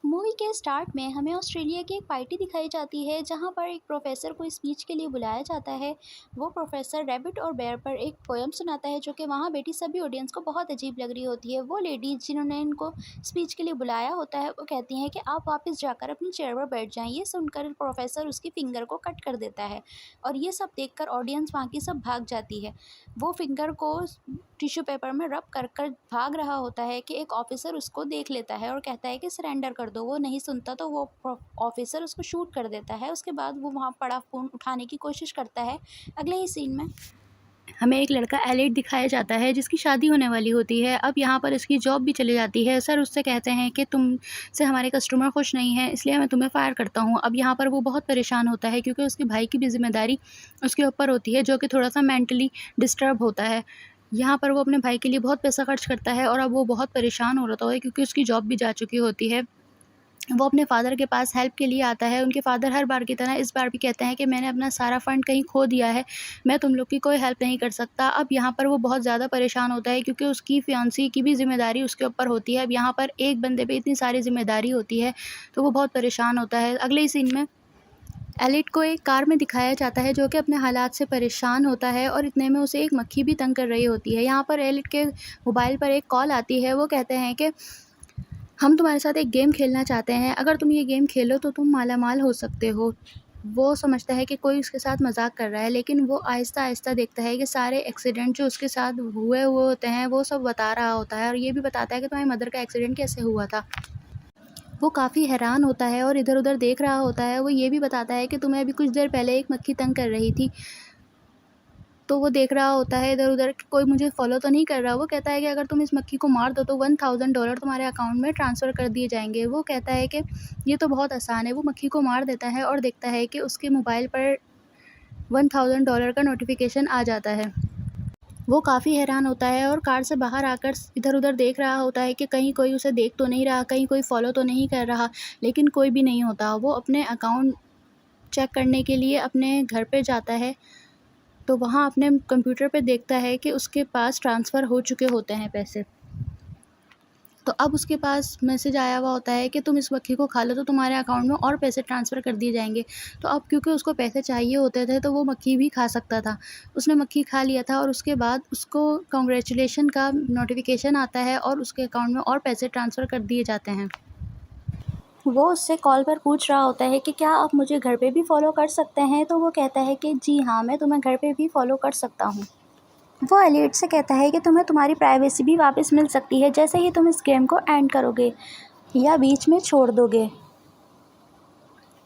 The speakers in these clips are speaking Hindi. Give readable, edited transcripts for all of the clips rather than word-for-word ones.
मूवी के स्टार्ट में हमें ऑस्ट्रेलिया की एक पार्टी दिखाई जाती है जहाँ पर एक प्रोफेसर को स्पीच के लिए बुलाया जाता है। वो प्रोफेसर रैबिट और बेयर पर एक पोयम सुनाता है जो कि वहाँ बैठी सभी ऑडियंस को बहुत अजीब लग रही होती है। वो लेडी जिन्होंने इनको स्पीच के लिए बुलाया होता है वो कहती हैं कि आप वापस जाकर अपनी चेयर पर बैठ जाएं। ये सुनकर प्रोफेसर उसकी फिंगर को कट कर देता है और ये सब देखकर ऑडियंस वहाँ की सब भाग जाती है। वो फिंगर को टिश्यू पेपर में रब कर कर भाग रहा होता है कि एक ऑफिसर उसको देख लेता है और कहता है कि सरेंडर कर दो। वो नहीं सुनता तो वो ऑफिसर उसको शूट कर देता है। उसके बाद वो वहाँ पड़ा फ़ोन उठाने की कोशिश करता है। अगले ही सीन में हमें एक लड़का एलिट दिखाया जाता है जिसकी शादी होने वाली होती है। अब यहाँ पर इसकी जॉब भी चली जाती है। सर उससे कहते हैं कि तुमसे हमारे कस्टमर खुश नहीं हैं इसलिए मैं तुम्हें फ़ायर करता हूँ। अब यहाँ पर वो बहुत परेशान होता है क्योंकि उसके भाई की भी ज़िम्मेदारी उसके ऊपर होती है जो कि थोड़ा सा मेंटली डिस्टर्ब होता है। यहाँ पर वो अपने भाई के लिए बहुत पैसा खर्च करता है और अब वो बहुत परेशान हो रहा है क्योंकि उसकी जॉब भी जा चुकी होती है। वो अपने फ़ादर के पास हेल्प के लिए आता है। उनके फ़ादर हर बार की तरह इस बार भी कहते हैं कि मैंने अपना सारा फ़ंड कहीं खो दिया है, मैं तुम लोग की कोई हेल्प नहीं कर सकता। अब यहाँ पर वो बहुत ज़्यादा परेशान होता है क्योंकि उसकी फियांसी की भी ज़िम्मेदारी उसके ऊपर होती है। अब यहाँ पर एक बंदे पे इतनी सारी ज़िम्मेदारी होती है, तो वो बहुत परेशान होता है। अगले ही सीन में एलिट को एक कार में दिखाया जाता है जो कि अपने हालात से परेशान होता है और इतने में उसे एक मक्खी भी तंग कर रही होती है। यहाँ पर एलिट के मोबाइल पर एक कॉल आती है। वो कहते हैं कि हम तुम्हारे साथ एक गेम खेलना चाहते हैं, अगर तुम ये गेम खेलो तो तुम मालामाल हो सकते हो। वो समझता है कि कोई उसके साथ मजाक कर रहा है लेकिन वो आहिस्ता आहिस्ता देखता है कि सारे एक्सीडेंट जो उसके साथ हुए हुए होते हैं वो सब बता रहा होता है और ये भी बताता है कि तुम्हारी मदर का एक्सीडेंट कैसे हुआ था। वो काफ़ी हैरान होता है और इधर उधर देख रहा होता है। वो ये भी बताता है कि तुम्हें अभी कुछ देर पहले एक मक्खी तंग कर रही थी। तो वो देख रहा होता है इधर-उधर कि कोई मुझे फ़ॉलो तो नहीं कर रहा। वो कहता है कि अगर तुम इस मक्खी को मार दो तो $1000 तुम्हारे अकाउंट में ट्रांसफ़र कर दिए जाएँगे। वो कहता है कि ये तो बहुत आसान है। वो मक्खी को मार देता है और देखता है कि उसके मोबाइल पर $1000 का नोटिफ़िकेशन आ जाता है। वो काफ़ी हैरान होता है और कार से बाहर आकर इधर-उधर देख रहा होता है कि कहीं कोई उसे देख तो नहीं रहा, कहीं कोई फ़ॉलो तो नहीं कर रहा, लेकिन कोई भी नहीं होता। वो अपने अकाउंट चेक करने के लिए अपने घर पे जाता है, तो वहाँ अपने कंप्यूटर पे देखता है कि उसके पास ट्रांसफ़र हो चुके होते हैं पैसे। तो अब उसके पास मैसेज आया हुआ होता है कि तुम इस मक्खी को खा लो तो तुम्हारे अकाउंट में और पैसे ट्रांसफ़र कर दिए जाएँगे। तो अब क्योंकि उसको पैसे चाहिए होते थे तो वो मक्खी भी खा सकता था। उसने मक्खी खा लिया था और उसके बाद उसको कांग्रेचुलेशन का नोटिफ़िकेशन आता है और उसके अकाउंट में और पैसे ट्रांसफ़र कर दिए जाते हैं। वो उससे कॉल पर पूछ रहा होता है कि क्या आप मुझे घर पे भी फ़ॉलो कर सकते हैं? तो वो कहता है कि जी हाँ, मैं तुम्हें घर पे भी फ़ॉलो कर सकता हूँ। वो एलियट से कहता है कि तुम्हें तुम्हारी प्राइवेसी भी वापस मिल सकती है जैसे ही तुम इस गेम को एंड करोगे या बीच में छोड़ दोगे।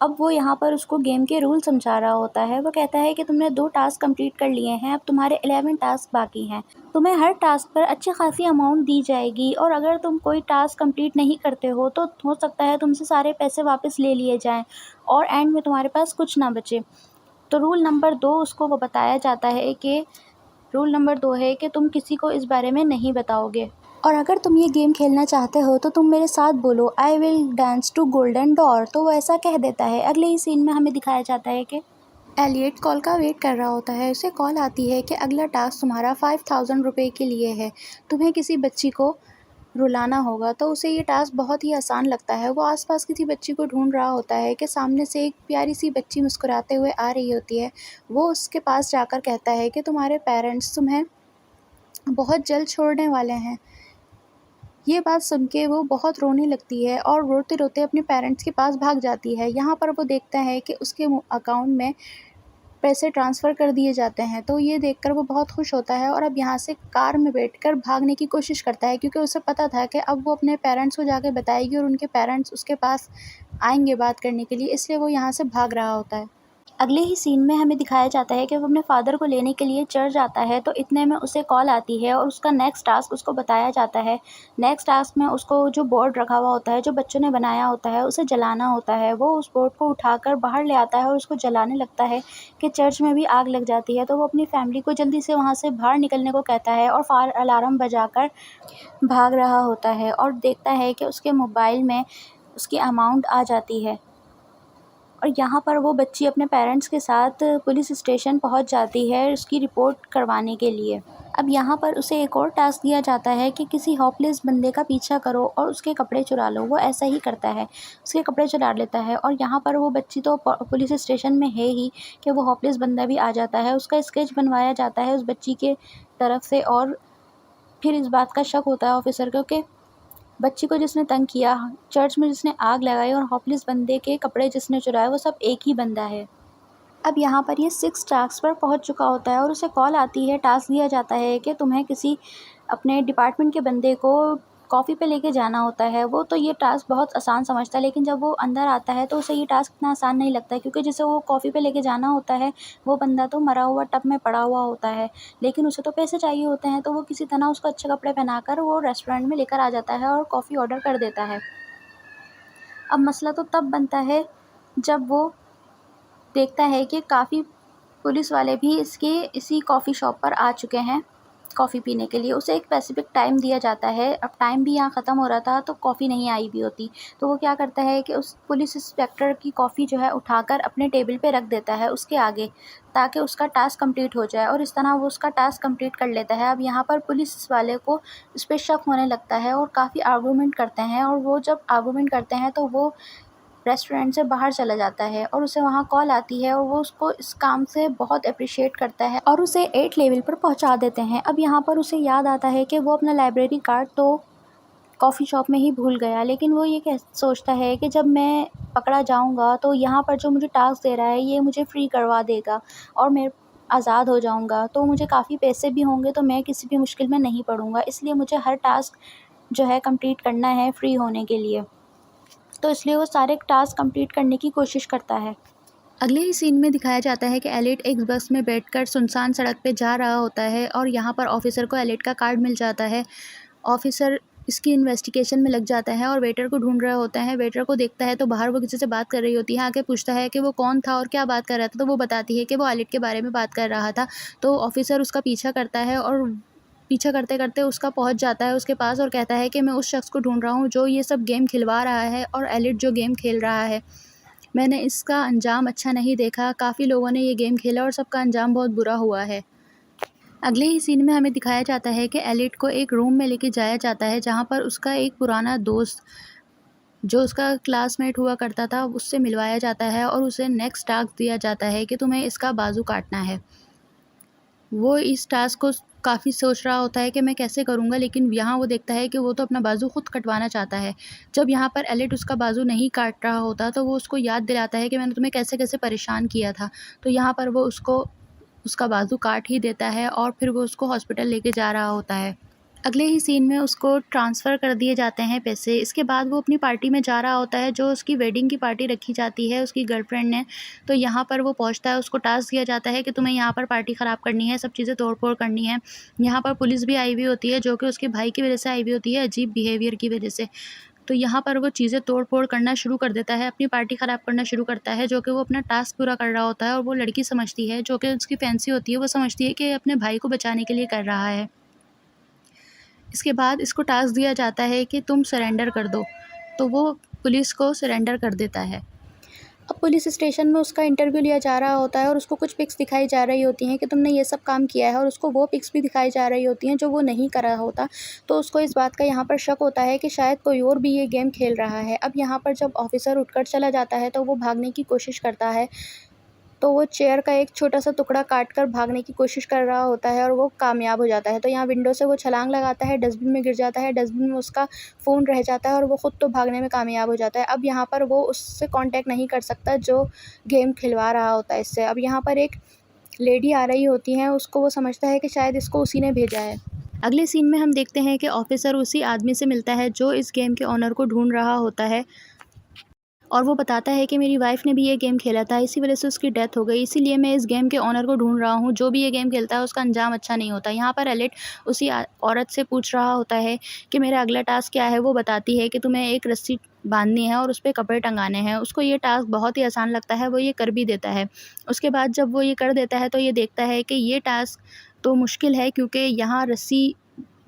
अब वो यहाँ पर उसको गेम के रूल समझा रहा होता है। वो कहता है कि तुमने 2 टास्क कंप्लीट कर लिए हैं, अब तुम्हारे 11 टास्क बाकी हैं। तुम्हें हर टास्क पर अच्छी खासी अमाउंट दी जाएगी और अगर तुम कोई टास्क कंप्लीट नहीं करते हो तो हो सकता है तुमसे सारे पैसे वापस ले लिए जाएँ और एंड में तुम्हारे पास कुछ ना बचे। तो रूल नंबर 2 है कि तुम किसी को इस बारे में नहीं बताओगे और अगर तुम ये गेम खेलना चाहते हो तो तुम मेरे साथ बोलो I will dance to golden door. तो वो ऐसा कह देता है। अगले ही सीन में हमें दिखाया जाता है कि एलियट कॉल का वेट कर रहा होता है। उसे कॉल आती है कि अगला टास्क तुम्हारा ₹5000 के लिए है, तुम्हें किसी बच्ची को रुलाना होगा। तो उसे ये टास्क बहुत ही आसान लगता है। वो आसपास किसी बच्ची को ढूंढ रहा होता है कि सामने से एक प्यारी सी बच्ची मुस्कुराते हुए आ रही होती है। वो उसके पास जाकर कहता है कि तुम्हारे पेरेंट्स तुम्हें बहुत जल्द छोड़ने वाले हैं। ये बात सुन के वो बहुत रोने लगती है और रोते-रोते अपने पेरेंट्स के पास भाग जाती है। यहाँ पर वो देखता है कि उसके अकाउंट में पैसे ट्रांसफ़र कर दिए जाते हैं, तो ये देखकर वो बहुत खुश होता है और अब यहाँ से कार में बैठकर भागने की कोशिश करता है क्योंकि उसे पता था कि अब वो अपने पेरेंट्स को जाके बताएगी और उनके पेरेंट्स उसके पास आएँगे बात करने के लिए, इसलिए वो यहाँ से भाग रहा होता है। अगले ही सीन में हमें दिखाया जाता है कि वो अपने फ़ादर को लेने के लिए चर्च जाता है, तो इतने में उसे कॉल आती है और उसका नेक्स्ट टास्क उसको बताया जाता है। नेक्स्ट टास्क में उसको जो बोर्ड रखा हुआ होता है, जो बच्चों ने बनाया होता है, उसे जलाना होता है। वो उस बोर्ड को उठाकर बाहर ले आता है और उसको जलाने लगता है कि चर्च में भी आग लग जाती है। तो वो अपनी फैमिली को जल्दी से वहाँ से बाहर निकलने को कहता है और फायर अलार्म बजाकर भाग रहा होता है और देखता है कि उसके मोबाइल में उसकी अमाउंट आ जाती है। और यहाँ पर वो बच्ची अपने पेरेंट्स के साथ पुलिस स्टेशन पहुँच जाती है उसकी रिपोर्ट करवाने के लिए। अब यहाँ पर उसे एक और टास्क दिया जाता है कि किसी होपलेस बंदे का पीछा करो और उसके कपड़े चुरा लो। वो ऐसा ही करता है, उसके कपड़े चुरा लेता है और यहाँ पर वो बच्ची तो पुलिस स्टेशन में है ही कि वो होपलेस बंदा भी आ जाता है। उसका स्केच बनवाया जाता है उस बच्ची के तरफ से और फिर इस बात का शक होता है ऑफिसर को कि बच्ची को जिसने तंग किया, चर्च में जिसने आग लगाई और होपलेस बंदे के कपड़े जिसने चुराए, वो सब एक ही बंदा है। अब यहाँ पर ये 6 टास्क पर पहुँच चुका होता है और उसे कॉल आती है, टास्क दिया जाता है कि तुम्हें किसी अपने डिपार्टमेंट के बंदे को कॉफ़ी पे लेके जाना होता है। वो तो ये टास्क बहुत आसान समझता है, लेकिन जब वो अंदर आता है तो उसे ये टास्क इतना आसान नहीं लगता है, क्योंकि जिसे वो कॉफ़ी पे लेके जाना होता है वो बंदा तो मरा हुआ टब में पड़ा हुआ होता है, लेकिन उसे तो पैसे चाहिए होते हैं। तो वो किसी तरह उसको अच्छे कपड़े पहनाकर वो रेस्टोरेंट में लेकर आ जाता है और कॉफ़ी ऑर्डर कर देता है। अब मसला तो तब बनता है जब वो देखता है कि काफ़ी पुलिस वाले भी इसी कॉफ़ी शॉप पर आ चुके हैं कॉफ़ी पीने के लिए। उसे एक स्पेसिफिक टाइम दिया जाता है। अब टाइम भी यहाँ ख़त्म हो रहा था तो कॉफ़ी नहीं आई भी होती, तो वो क्या करता है कि उस पुलिस इंस्पेक्टर की कॉफ़ी जो है उठाकर अपने टेबल पे रख देता है उसके आगे, ताकि उसका टास्क कंप्लीट हो जाए और इस तरह वो उसका टास्क कंप्लीट कर लेता है। अब यहाँ पर पुलिस वाले को उस पर शक होने लगता है और काफ़ी आर्गूमेंट करते हैं, और वो जब आर्गूमेंट करते हैं तो वो रेस्टोरेंट से बाहर चला जाता है और उसे वहाँ कॉल आती है और वो उसको इस काम से बहुत अप्रिशिएट करता है और उसे 8 लेवल पर पहुँचा देते हैं। अब यहाँ पर उसे याद आता है कि वो अपना लाइब्रेरी कार्ड तो कॉफ़ी शॉप में ही भूल गया, लेकिन वो ये सोचता है कि जब मैं पकड़ा जाऊँगा तो यहाँ पर जो मुझे टास्क दे रहा है ये मुझे फ्री करवा देगा और मैं आज़ाद हो जाऊँगा, तो मुझे काफ़ी पैसे भी होंगे, तो मैं किसी भी मुश्किल में नहीं पड़ूँगा। इसलिए मुझे हर टास्क जो है कंप्लीट करना है फ्री होने के लिए। तो इसलिए वो सारे टास्क कंप्लीट करने की कोशिश करता है। अगले ही सीन में दिखाया जाता है कि एलिट एक बस में बैठकर सुनसान सड़क पे जा रहा होता है और यहाँ पर ऑफिसर को एलिट का कार्ड मिल जाता है। ऑफिसर इसकी इन्वेस्टिगेशन में लग जाता है और वेटर को ढूंढ रहा होता है। वेटर को देखता है तो बाहर वो किसी से बात कर रही होती है। आके पूछता है कि वो कौन था और क्या बात कर रहा था, तो वो बताती है कि वो एलिट के बारे में बात कर रहा था। तो ऑफिसर उसका पीछा करता है और पीछा करते करते उसका पहुंच जाता है उसके पास और कहता है कि मैं उस शख्स को ढूंढ रहा हूँ जो ये सब गेम खिलवा रहा है और एलिट जो गेम खेल रहा है। मैंने इसका अंजाम अच्छा नहीं देखा, काफ़ी लोगों ने ये गेम खेला और सबका अंजाम बहुत बुरा हुआ है। अगले ही सीन में हमें दिखाया जाता है कि एलिट को एक रूम में लेके जाया जाता है जहाँ पर उसका एक पुराना दोस्त जो उसका क्लासमेट हुआ करता था उससे मिलवाया जाता है और उसे नेक्स्ट टास्क दिया जाता है कि तुम्हें इसका बाजू काटना है। वो इस टास्क को काफ़ी सोच रहा होता है कि मैं कैसे करूँगा, लेकिन यहाँ वो देखता है कि वो तो अपना बाजू खुद कटवाना चाहता है। जब यहाँ पर एलिट उसका बाजू नहीं काट रहा होता तो वो उसको याद दिलाता है कि मैंने तुम्हें कैसे कैसे परेशान किया था। तो यहाँ पर वो उसको उसका बाजू काट ही देता है और फिर वो उसको हॉस्पिटल लेके जा रहा होता है। अगले ही सीन में उसको ट्रांसफ़र कर दिए जाते हैं पैसे। इसके बाद वो अपनी पार्टी में जा रहा होता है जो उसकी वेडिंग की पार्टी रखी जाती है उसकी गर्लफ्रेंड ने। तो यहाँ पर वो पहुँचता है, उसको टास्क दिया जाता है कि तुम्हें यहाँ पर पार्टी ख़राब करनी है, सब चीज़ें तोड़-फोड़ करनी है। यहाँ पर पुलिस भी आई हुई होती है जो कि उसके भाई की वजह से आई हुई होती है, अजीब बिहेवियर की वजह से। तो यहाँ पर वो चीज़ें तोड़-फोड़ करना शुरू कर देता है, अपनी पार्टी ख़राब करना शुरू करता है, जो कि वो अपना टास्क पूरा कर रहा होता है और वो लड़की समझती है जो कि उसकी फैंसी होती है, वो समझती है कि अपने भाई को बचाने के लिए कर रहा है। इसके बाद इसको टास्क दिया जाता है कि तुम सरेंडर कर दो, तो वो पुलिस को सरेंडर कर देता है। अब पुलिस स्टेशन में उसका इंटरव्यू लिया जा रहा होता है और उसको कुछ पिक्स दिखाई जा रही होती हैं कि तुमने ये सब काम किया है, और उसको वो पिक्स भी दिखाई जा रही होती हैं जो वो नहीं कर रहा होता। तो उसको इस बात का यहाँ पर शक होता है कि शायद कोई और भी ये गेम खेल रहा है। अब यहाँ पर जब ऑफिसर उठकर चला जाता है तो वो भागने की कोशिश करता है, तो वो चेयर का एक छोटा-सा टुकड़ा काटकर भागने की कोशिश कर रहा होता है और वो कामयाब हो जाता है। तो यहाँ विंडो से वो छलांग लगाता है, डस्टबिन में गिर जाता है, डस्टबिन में उसका फ़ोन रह जाता है और वो खुद तो भागने में कामयाब हो जाता है। अब यहाँ पर वो उससे कॉन्टैक्ट नहीं कर सकता जो गेम खिलवा रहा होता है इससे। अब यहाँ पर एक लेडी आ रही होती हैं, उसको वो समझता है कि शायद इसको उसी ने भेजा है। अगले सीन में हम देखते हैं कि ऑफिसर उसी आदमी से मिलता है जो इस गेम के ओनर को ढूँढ रहा होता है और वो बताता है कि मेरी वाइफ़ ने भी ये गेम खेला था, इसी वजह से उसकी डेथ हो गई, इसीलिए मैं इस गेम के ओनर को ढूँढ रहा हूँ। जो भी ये गेम खेलता है उसका अंजाम अच्छा नहीं होता। यहाँ पर एलिट उसी औरत से पूछ रहा होता है कि मेरा अगला टास्क क्या है। वो बताती है कि तुम्हें एक रस्सी बाँधनी है और उस पे कपड़े टंगाने हैं। उसको ये टास्क बहुत ही आसान लगता है, वो ये कर भी देता है। उसके बाद जब वो ये कर देता है तो ये देखता है कि ये टास्क तो मुश्किल है, क्योंकि यहाँ रस्सी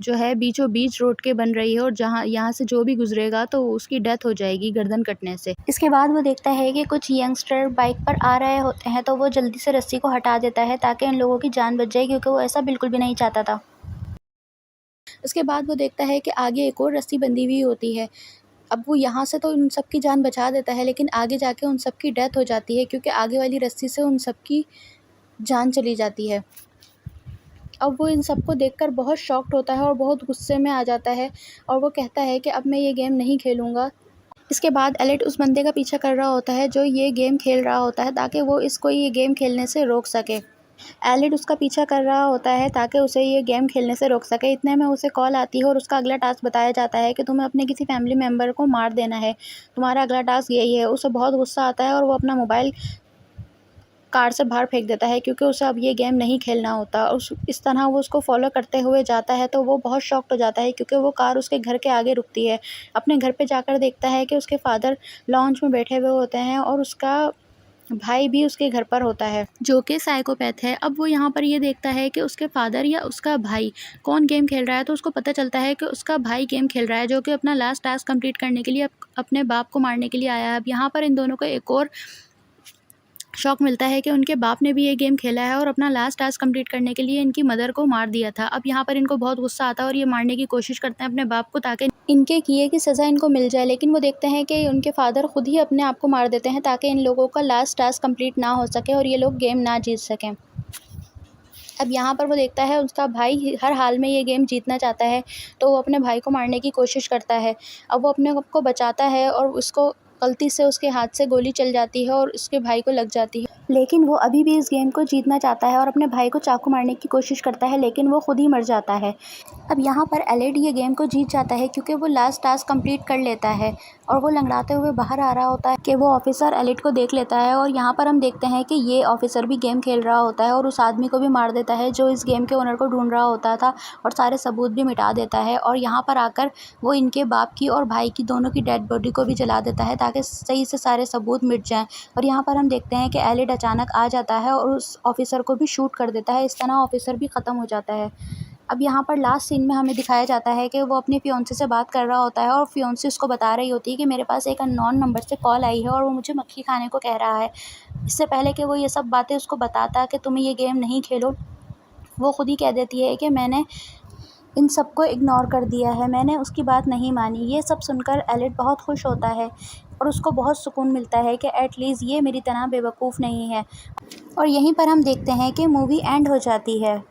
जो है बीचों बीच रोड के बन रही है और जहाँ यहाँ से जो भी गुजरेगा तो उसकी डेथ हो जाएगी गर्दन कटने से। इसके बाद वो देखता है कि कुछ यंगस्टर बाइक पर आ रहे होते हैं, तो वो जल्दी से रस्सी को हटा देता है ताकि उन लोगों की जान बच जाए, क्योंकि वो ऐसा बिल्कुल भी नहीं चाहता था। उसके बाद वो देखता है कि आगे एक और रस्सी बंधी हुई होती है। अब वो यहाँ से तो उन सब की जान बचा देता है, लेकिन आगे जाके उन सब की डेथ हो जाती है, क्योंकि आगे वाली रस्सी से उन सब की जान चली जाती है। अब वो इन सबको देखकर बहुत शॉक्ड होता है और बहुत गुस्से में आ जाता है, और वो कहता है कि अब मैं ये गेम नहीं खेलूँगा। इसके बाद एलिट उस बंदे का पीछा कर रहा होता है जो ये गेम खेल रहा होता है, ताकि वो इसको ये गेम खेलने से रोक सके। एलिट उसका पीछा कर रहा होता है ताकि उसे ये गेम खेलने से रोक सके। इतने में उसे कॉल आती है और उसका अगला टास्क बताया जाता है कि तुम्हें अपने किसी फैमिली मेम्बर को मार देना है, तुम्हारा अगला टास्क यही है। उसे बहुत गुस्सा आता है और वो अपना मोबाइल कार से बाहर फेंक देता है, क्योंकि उसे अब ये गेम नहीं खेलना होता। और इस तरह वो उसको फॉलो करते हुए जाता है, तो वो बहुत शॉक्ड हो जाता है, क्योंकि वो कार उसके घर के आगे रुकती है। अपने घर पे जाकर देखता है कि उसके फादर लॉन्च में बैठे हुए होते हैं और उसका भाई भी उसके घर पर होता है, जो कि साइकोपैथ है। अब वो यहाँ पर ये देखता है कि उसके फादर या उसका भाई कौन गेम खेल रहा है, तो उसको पता चलता है कि उसका भाई गेम खेल रहा है, जो कि अपना लास्ट टास्क कंप्लीट करने के लिए अपने बाप को मारने के लिए आया है। अब यहाँ पर इन दोनों को एक और शौक मिलता है कि उनके बाप ने भी ये गेम खेला है और अपना लास्ट टास्क कंप्लीट करने के लिए इनकी मदर को मार दिया था। अब यहाँ पर इनको बहुत गुस्सा आता है और ये मारने की कोशिश करते हैं अपने बाप को, ताकि इनके किए की सज़ा इनको मिल जाए। लेकिन वो देखते हैं कि उनके फादर खुद ही अपने आप को मार देते हैं, ताकि इन लोगों का लास्ट टास्क कंप्लीट ना हो सके और ये लोग गेम ना जीत सकें। अब यहाँ पर वो देखता है उसका भाई हर हाल में ये गेम जीतना चाहता है, तो वो अपने भाई को मारने की कोशिश करता है। अब वो अपने आप को बचाता है और उसको गलती से उसके हाथ से गोली चल जाती है और उसके भाई को लग जाती है। लेकिन वो अभी भी इस गेम को जीतना चाहता है और अपने भाई को चाकू मारने की कोशिश करता है, लेकिन वो खुद ही मर जाता है। अब यहाँ पर एलिड ये गेम को जीत जाता है, क्योंकि वो लास्ट टास्क कंप्लीट कर लेता है और वो लंगड़ाते हुए बाहर आ रहा होता है कि वो ऑफिसर एलिड को देख लेता है। और यहाँ पर हम देखते हैं कि ये ऑफिसर भी गेम खेल रहा होता है और उस आदमी को भी मार देता है जो इस गेम के ओनर को ढूंढ रहा होता था, और सारे सबूत भी मिटा देता है। और यहाँ पर आकर वो इनके बाप की और भाई की दोनों की डेड बॉडी को भी जला देता है, ताकि सही से सारे सबूत मिट जाएं। और यहाँ पर हम देखते हैं कि एलिड अचानक आ जाता है और उस ऑफिसर को भी शूट कर देता है। इस तरह ऑफिसर भी ख़त्म हो जाता है। अब यहाँ पर लास्ट सीन में हमें दिखाया जाता है कि वो अपनी फियोंसे से बात कर रहा होता है और फियोंसे उसको बता रही होती है कि मेरे पास एक अननोन नंबर से कॉल आई है और वो मुझे मक्खी खाने को कह रहा है। इससे पहले कि वो ये सब बातें उसको बताता कि तुम्हें ये गेम नहीं खेलो, वो खुद ही कह देती है कि मैंने इन सबको इग्नोर कर दिया है, मैंने उसकी बात नहीं मानी। ये सब सुनकर एलिड बहुत खुश होता है और उसको बहुत सुकून मिलता है कि एटलीस्ट ये मेरी तरह बेवकूफ़ नहीं है। और यहीं पर हम देखते हैं कि मूवी एंड हो जाती है।